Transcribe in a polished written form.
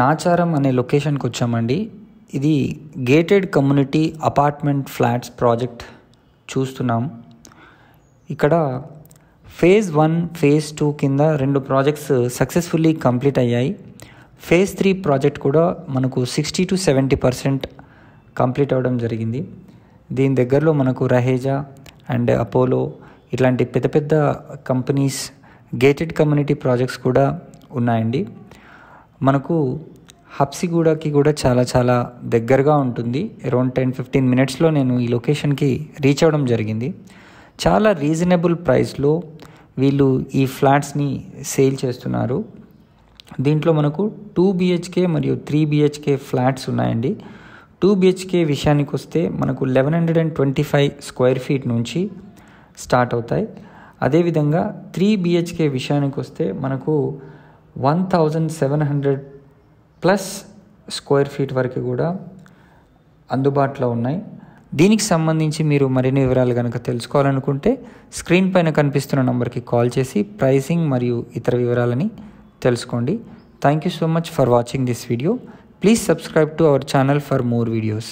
నాచారం అనే లొకేషన్కి వచ్చామండి. ఇది gated community apartment flats project చూస్తున్నాం. ఇక్కడ ఫేజ్ 1, ఫేజ్ 2 కింద 2 ప్రాజెక్ట్స్ సక్సెస్ఫుల్లీ కంప్లీట్ అయ్యాయి. ఫేజ్ 3 ప్రాజెక్ట్ కూడా మనకు 60 to 70% కంప్లీట్ అవ్వడం జరిగింది. దీని దగ్గరలో మనకు రహేజా అండ్ అపోలో ఇట్లాంటి పెద్ద పెద్ద కంపెనీస్ గేటెడ్ కమ్యూనిటీ ప్రాజెక్ట్స్ కూడా ఉన్నాయండి. మనకు హబ్సిగూడకి కూడా చాలా దగ్గరగా ఉంటుంది. అరౌండ్ 10-15 మినిట్స్లో నేను ఈ లొకేషన్కి రీచ్ అవ్వడం జరిగింది. చాలా రీజనబుల్ ప్రైస్లో వీళ్ళు ఈ ఫ్లాట్స్ని సేల్ చేస్తున్నారు. దీంట్లో మనకు 2 BHK మరియు 3 BHK ఫ్లాట్స్ ఉన్నాయండి. 2 BHK విషయానికి వస్తే మనకు 1125 స్క్వేర్ ఫీట్ నుంచి స్టార్ట్ అవుతాయి. అదేవిధంగా 3 BHK విషయానికి వస్తే మనకు 1700+ స్క్వేర్ ఫీట్ వరకు కూడా అందుబాటులో ఉన్నాయి. దీనికి సంబంధించి మీరు మరిన్ని వివరాలు కనుక తెలుసుకోవాలనుకుంటే స్క్రీన్ పైన కనిపిస్తున్న నంబర్కి కాల్ చేసి ప్రైసింగ్ మరియు ఇతర వివరాలని తెలుసుకోండి. Thank you so much for watching this video. Please subscribe to our channel for more videos.